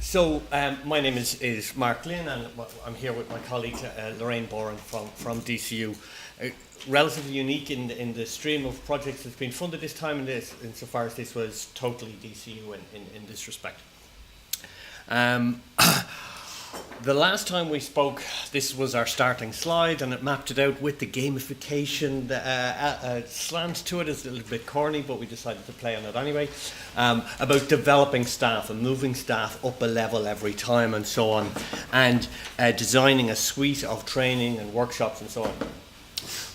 So my name is Mark Lynn, and I'm here with my colleague Lorraine Boren from DCU. Relatively unique in the stream of projects that's been funded this time, insofar as this was totally DCU in this respect. The last time we spoke, this was our starting slide, and it mapped it out with the gamification slant to it. It's a little bit corny, but we decided to play on it anyway, about developing staff and moving staff up a level every time and so on, and designing a suite of training and workshops and so on.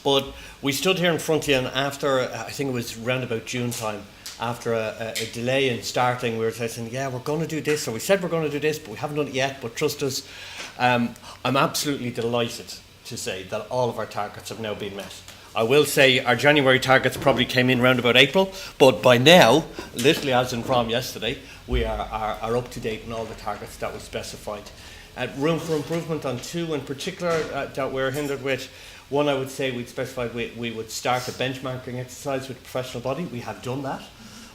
But we stood here in front of you, and after, I think it was around about June time, after a delay in starting, we were saying, yeah, we're going to do this, or we said we're going to do this, but we haven't done it yet, but trust us. I'm absolutely delighted to say that all of our targets have now been met. I will say our January targets probably came in around about April, but by now, literally as in from yesterday, we are up to date on all the targets that we specified. Room for improvement on two in particular that we're hindered with. One, I would say we'd specified we would start a benchmarking exercise with the professional body. We have done that,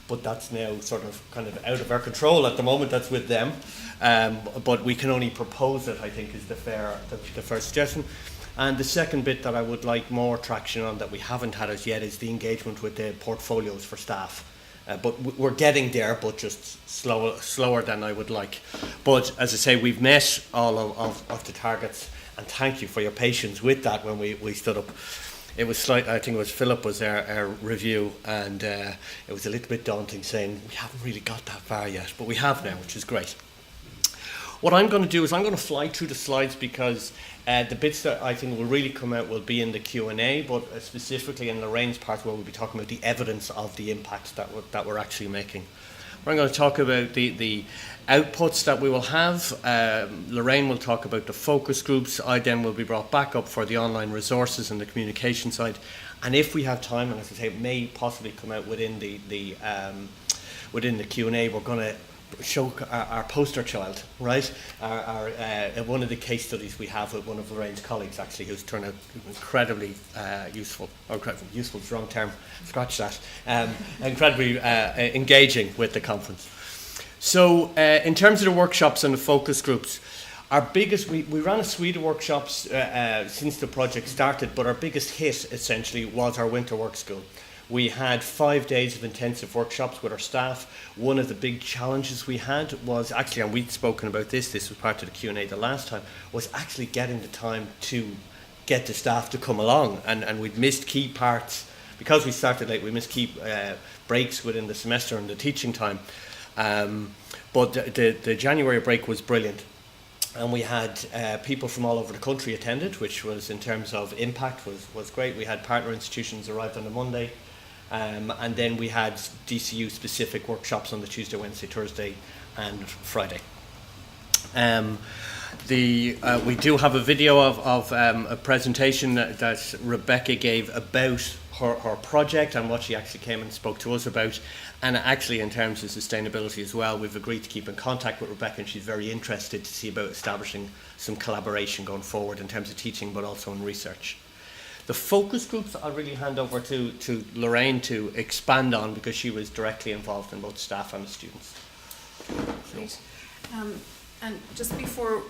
but that's now sort of kind of out of our control at the moment. That's with them, but we can only propose it, I think, is the fair suggestion. And the second bit that I would like more traction on that we haven't had as yet is the engagement with the portfolios for staff. But we're getting there, but just slower than I would like. But as I say, we've met all of the targets, and thank you for your patience with that when we stood up. It was slight. I think it was Philip was our review, and it was a little bit daunting saying we haven't really got that far yet, but we have now, which is great. What I'm going to do is I'm going to fly through the slides because the bits that I think will really come out will be in the Q&A, but specifically in Lorraine's part where we'll be talking about the evidence of the impact that we're actually making. We're going to talk about the outputs that we will have. Lorraine will talk about the focus groups. I then will be brought back up for the online resources and the communication side. And if we have time, and as I say, it may possibly come out within the Q&A, we're going to show our poster child, right? Our one of the case studies we have with one of Lorraine's colleagues, actually, who's turned out incredibly useful. Or useful is the wrong term. Scratch that. Incredibly engaging with the conference. So, in terms of the workshops and the focus groups, our biggest we ran a suite of workshops since the project started, but our biggest hit essentially was our winter work school. We had 5 days of intensive workshops with our staff. One of the big challenges we had was actually, and we'd spoken about this was part of the Q&A the last time, was actually getting the time to get the staff to come along. And we'd missed key parts. Because we started late, we missed key breaks within the semester and the teaching time. But the January break was brilliant. And we had people from all over the country attended, which was, in terms of impact, was great. We had partner institutions arrived on a Monday. And then we had DCU specific workshops on the Tuesday, Wednesday, Thursday and Friday. We do have a video of a presentation that Rebecca gave about her project and what she actually came and spoke to us about. And actually, in terms of sustainability as well, we've agreed to keep in contact with Rebecca, and she's very interested to see about establishing some collaboration going forward in terms of teaching, but also in research. The focus groups I'll really hand over to Lorraine to expand on, because she was directly involved in both staff and the students. Great. And just before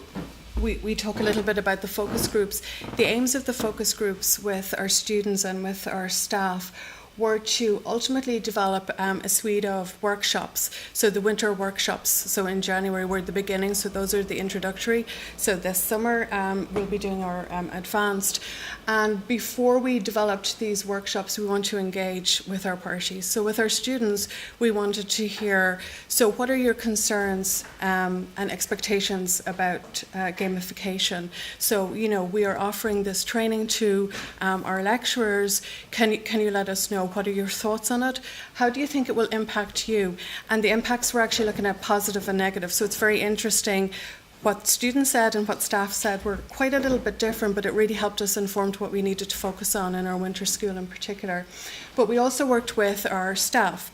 we talk a little bit about the focus groups, the aims of the focus groups with our students and with our staff were to ultimately develop a suite of workshops. So the winter workshops, so in January were the beginning, so those are the introductory. So this summer we'll be doing our advanced. And before we developed these workshops, we want to engage with our parties. So with our students, we wanted to hear, so what are your concerns and expectations about gamification? So, you know, we are offering this training to our lecturers. Can you let us know, what are your thoughts on it? How do you think it will impact you? And the impacts we're actually looking at positive and negative. So it's very interesting. What students said and what staff said were quite a little bit different, but it really helped us inform what we needed to focus on in our winter school in particular. But we also worked with our staff,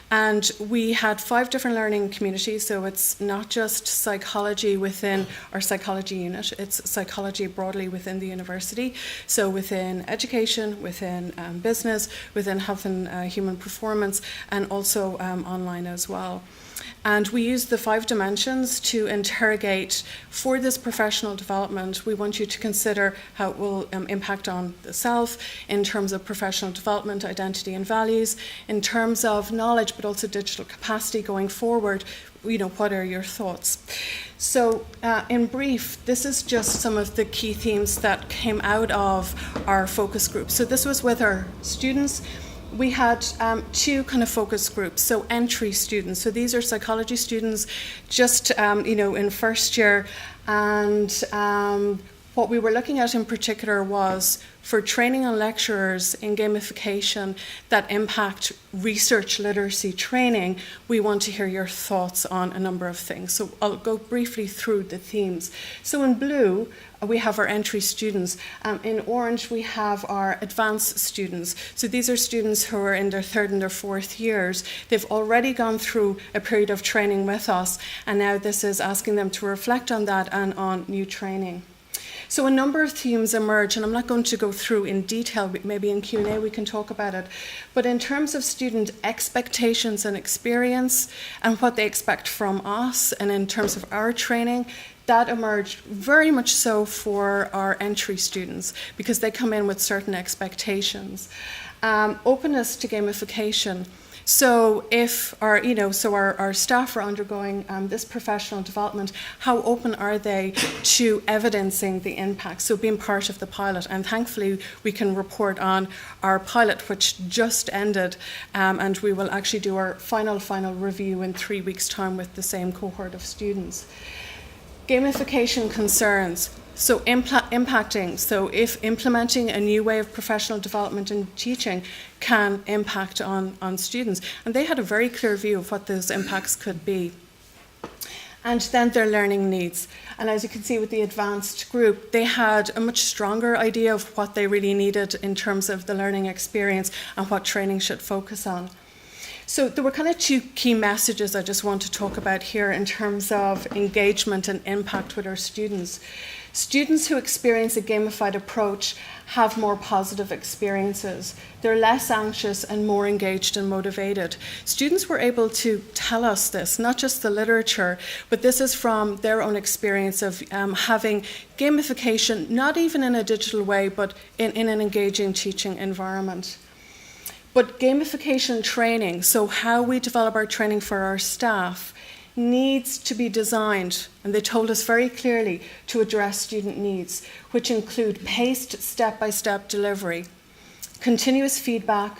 and we had 5 different learning communities. So it's not just psychology within our psychology unit, it's psychology broadly within the university. So within education, within business, within health and human performance, and also online as well. And we use the 5 dimensions to interrogate, for this professional development, we want you to consider how it will impact on the self in terms of professional development, identity and values, in terms of knowledge, but also digital capacity going forward. What are your thoughts? So in brief, this is just some of the key themes that came out of our focus group. So this was with our students. We had 2 kind of focus groups, so entry students. So these are psychology students just, in first year. And what we were looking at in particular was for training on lecturers in gamification that impact research literacy training, we want to hear your thoughts on a number of things. So I'll go briefly through the themes. So in blue, we have our entry students. In orange, we have our advanced students. So these are students who are in their 3rd and their 4th years. They've already gone through a period of training with us, and now this is asking them to reflect on that and on new training. So a number of themes emerge, and I'm not going to go through in detail, maybe in Q&A we can talk about it. But in terms of student expectations and experience and what they expect from us, and in terms of our training, that emerged very much so for our entry students because they come in with certain expectations. Openness to gamification. So if our staff are undergoing this professional development, how open are they to evidencing the impact? So being part of the pilot, and thankfully we can report on our pilot, which just ended, and we will actually do our final review in 3 weeks' time with the same cohort of students. Gamification concerns. So impacting, so if implementing a new way of professional development and teaching can impact on students. And they had a very clear view of what those impacts could be. And then their learning needs. And as you can see with the advanced group, they had a much stronger idea of what they really needed in terms of the learning experience and what training should focus on. So there were kind of 2 key messages I just want to talk about here in terms of engagement and impact with our students. Students who experience a gamified approach have more positive experiences. They're less anxious and more engaged and motivated. Students were able to tell us this, not just the literature, but this is from their own experience of having gamification, not even in a digital way, but in an engaging teaching environment. But gamification training, so how we develop our training for our staff, needs to be designed, and they told us very clearly, to address student needs, which include paced step-by-step delivery, continuous feedback,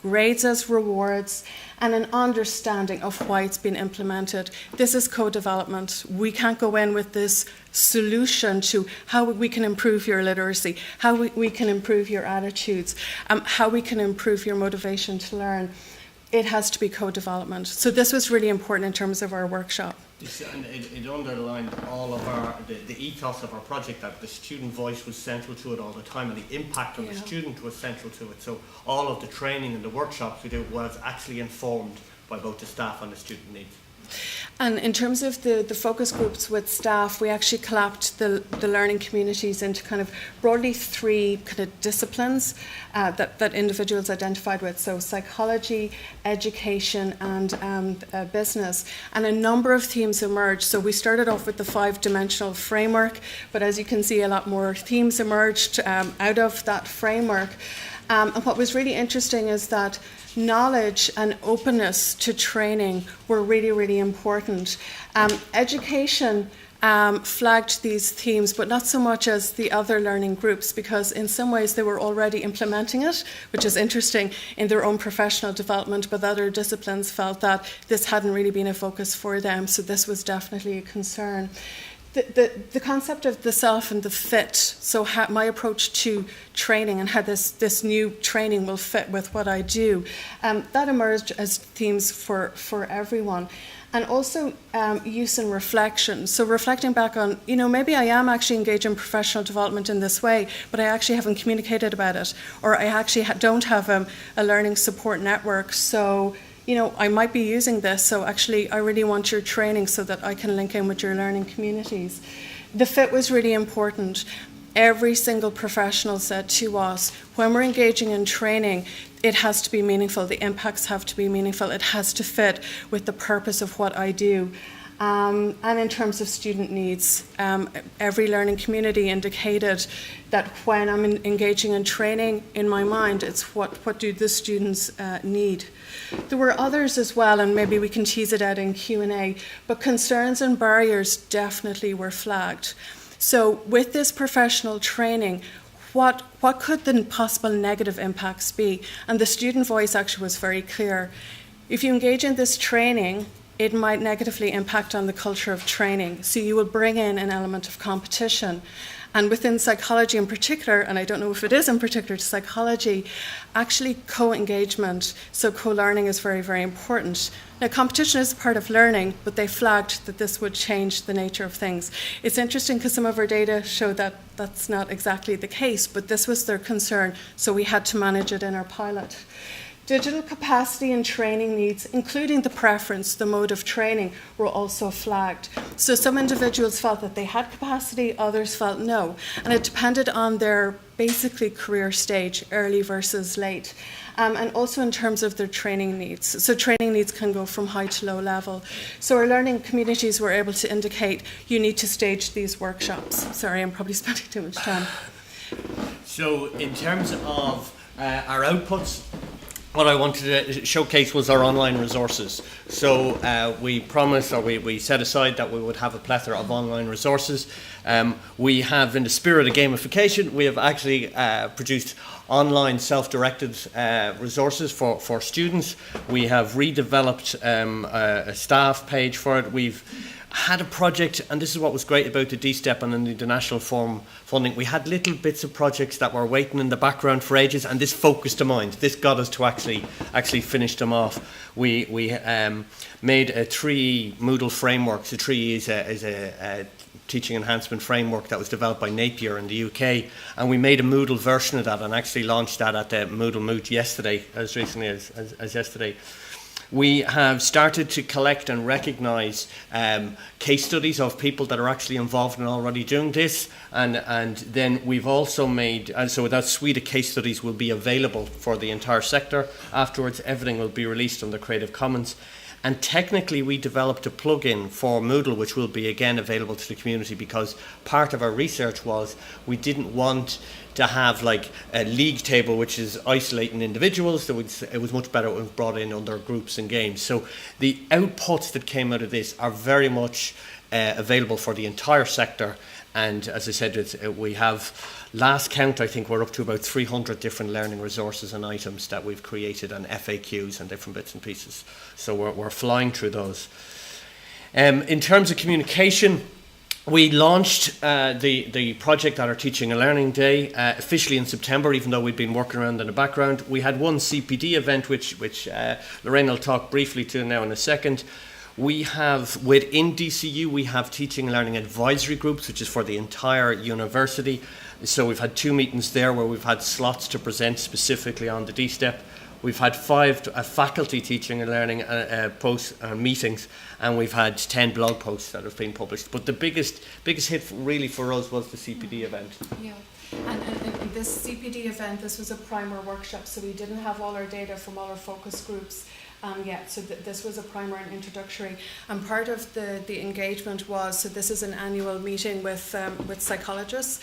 grades as rewards, and an understanding of why it's been implemented. This is co-development. We can't go in with this solution to how we can improve your literacy, how we can improve your attitudes, how we can improve your motivation to learn. It has to be co-development. So this was really important in terms of our workshop. And it underlined all of the ethos of our project, that the student voice was central to it all the time, and the impact of the student was central to it. So all of the training and the workshops we did was actually informed by both the staff and the student needs. And in terms of the focus groups with staff, we actually collapsed the learning communities into kind of broadly 3 kind of disciplines that individuals identified with. So psychology, education, and business. And a number of themes emerged. So we started off with the 5-dimensional framework, but as you can see, a lot more themes emerged out of that framework. And what was really interesting is that knowledge and openness to training were really, really important. Education flagged these themes, but not so much as the other learning groups, because in some ways they were already implementing it, which is interesting, in their own professional development, but other disciplines felt that this hadn't really been a focus for them, so this was definitely a concern. The concept of the self and the fit, so my approach to training and how this new training will fit with what I do, that emerged as themes for everyone. And also use and reflection. So reflecting back on, maybe I am actually engaged in professional development in this way, but I actually haven't communicated about it, or I actually don't have a learning support network. So I might be using this, so actually I really want your training so that I can link in with your learning communities. The fit was really important. every single professional said to us, when we're engaging in training, it has to be meaningful. The impacts have to be meaningful. It has to fit with the purpose of what I do. And in terms of student needs, every learning community indicated that when I'm engaging in training, in my mind, it's what do the students need. There were others as well, and maybe we can tease it out in Q&A, but concerns and barriers definitely were flagged. So with this professional training, what could the possible negative impacts be? And the student voice actually was very clear. If you engage in this training, it might negatively impact on the culture of training. So you will bring in an element of competition. And within psychology in particular, and I don't know if it is in particular to psychology, actually co-engagement, so co-learning is very, very important. Now, competition is part of learning, but they flagged that this would change the nature of things. It's interesting because some of our data show that that's not exactly the case, but this was their concern, so we had to manage it in our pilot. Digital capacity and training needs, including the preference, the mode of training, were also flagged. So some individuals felt that they had capacity, others felt no. And it depended on their basically career stage, early versus late. And also in terms of their training needs. So training needs can go from high to low level. So our learning communities were able to indicate you need to stage these workshops. Sorry, I'm probably spending too much time. So in terms of our outputs, what I wanted to showcase was our online resources. So we promised, or we set aside that we would have a plethora of online resources. We have, in the spirit of gamification, we have actually produced online self-directed resources for students. We have redeveloped a staff page for it. We've had a project, and this is what was great about the DSTEP and the International Forum funding. We had little bits of projects that were waiting in the background for ages, and this focused them mind. This got us to actually finish them off. We made a 3 Moodle framework. So 3 is a teaching enhancement framework that was developed by Napier in the UK, and we made a Moodle version of that and actually launched that at the Moodle Moot yesterday, as recently as yesterday. We have started to collect and recognise case studies of people that are actually involved in already doing this, and then we've also made, and so that suite of case studies will be available for the entire sector. Afterwards, everything will be released under Creative Commons. And technically, we developed a plugin for Moodle, which will be again available to the community, because part of our research was we didn't want to have like a league table which is isolating individuals. So it was much better when brought in under groups and games. So the outputs that came out of this are very much available for the entire sector. And as I said, we have, last count, I think we're up to about 300 different learning resources and items that we've created, and FAQs and different bits and pieces. So we're flying through those. In terms of communication, we launched the project at our Teaching and Learning Day officially in September, even though we'd been working around in the background. We had one CPD event, which Lorraine will talk briefly to now in a second. We have, within DCU, we have teaching and learning advisory groups, which is for the entire university. So we've had 2 meetings there where we've had slots to present specifically on the DSTEP. We've had 5 faculty teaching and learning posts meetings, and we've had 10 blog posts that have been published. But the biggest hit really for us was the CPD event. Yeah. And this CPD event, this was a primer workshop, so we didn't have all our data from all our focus groups yet. So this was a primer and introductory. And part of the engagement was, so this is an annual meeting with psychologists.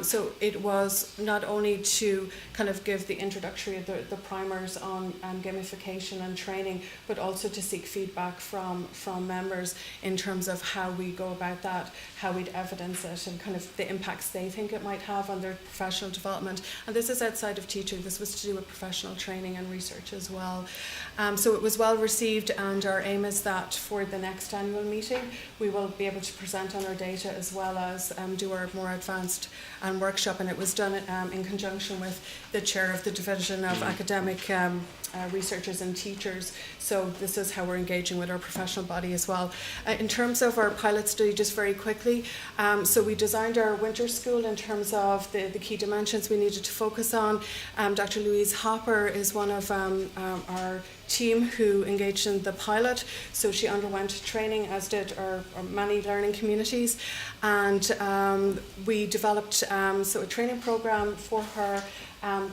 So it was not only to kind of give the introductory, the primers on gamification and training, but also to seek feedback from members in terms of how we go about that, how we'd evidence it, and kind of the impacts they think it might have on their professional development. And this is outside of teaching. This was to do with professional training and research as well. So it was well received, and our aim is that for the next annual meeting we will be able to present on our data as well as do our more advanced workshop. And it was done in conjunction with the chair of the Division of Academic Researchers and Teachers. So this is how we're engaging with our professional body as well. In terms of our pilot study, just very quickly, so we designed our winter school in terms of the key dimensions we needed to focus on. Dr. Louise Hopper is one of our team who engaged in the pilot. So she underwent training, as did our many learning communities, and we developed so a training program for her.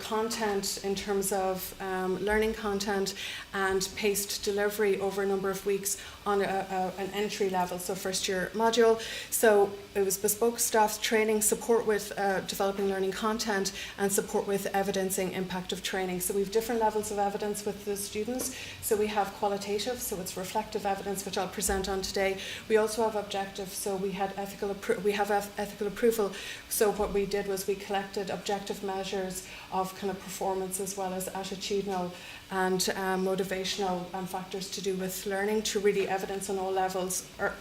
Content in terms of learning content and paced delivery over a number of weeks on an entry level, so first year module. So it was bespoke staff training, support with developing learning content, and support with evidencing impact of training. So we have different levels of evidence with the students. So we have qualitative, so it's reflective evidence, which I'll present on today. We also have objective, so we had ethical approval. So what we did was we collected objective measures of kind of performance as well as attitudinal and motivational factors to do with learning, to really evidence on all levels, or,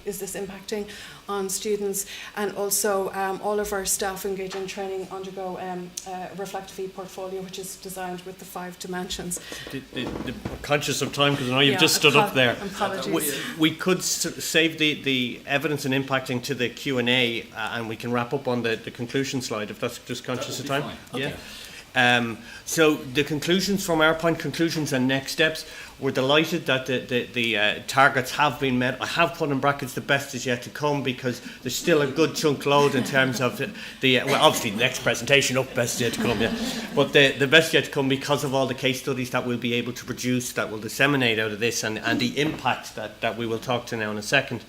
is this impacting on students? And also all of our staff engaged in training undergo a reflective e-portfolio, which is designed with the 5 dimensions. Conscious of time, because I know you've just stood up there. Apologies. We could save the evidence and impacting to the Q&A, and we can wrap up on the conclusion slide, if that's just conscious of time. Okay. Yeah. So the conclusions from our point, conclusions and next steps, we're delighted that the targets have been met. I have put in brackets the best is yet to come, because there's still a good chunk load in terms of well, obviously the next presentation up, best is yet to come, yeah. But the best yet to come, because of all the case studies that we'll be able to produce, that will disseminate out of this, and the impact that we will talk to now in a second.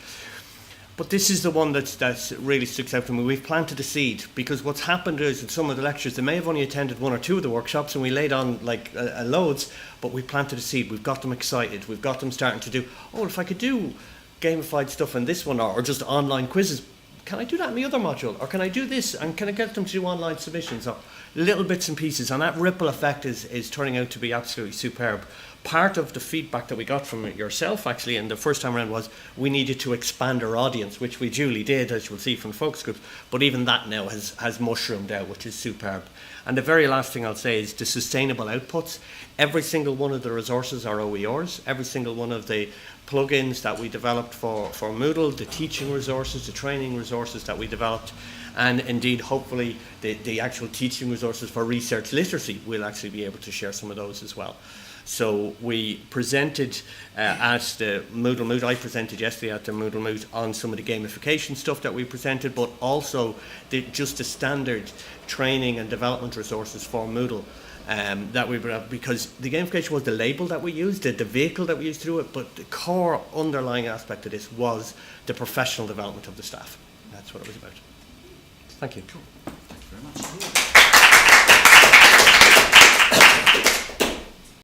But this is the one that's really sticks out for me. We've planted a seed, because what's happened is in some of the lectures, they may have only attended 1 or 2 of the workshops, and we laid on like loads, but we planted a seed. We've got them excited. We've got them starting to do, if I could do gamified stuff in this one, or just online quizzes, can I do that in the other module? Or can I do this? And can I get them to do online submissions? Or little bits and pieces. And that ripple effect is turning out to be absolutely superb. Part of the feedback that we got from yourself, actually, and the first time around, was we needed to expand our audience, which we duly did, as you'll see from the focus groups. But even that now has mushroomed out, which is superb. And the very last thing I'll say is the sustainable outputs. Every single one of the resources are OERs. Every single one of the plugins that we developed for Moodle, the teaching resources, the training resources that we developed, and indeed, hopefully, the actual teaching resources for research literacy, we'll actually be able to share some of those as well. So we presented at the Moodle Moot. I presented yesterday at the Moodle Moot on some of the gamification stuff that we presented, but also just the standard training and development resources for Moodle that we brought up, because the gamification was the label that we used, the vehicle that we used to do it, but the core underlying aspect of this was the professional development of the staff. That's what it was about. Thank you. Cool. Thank you very much.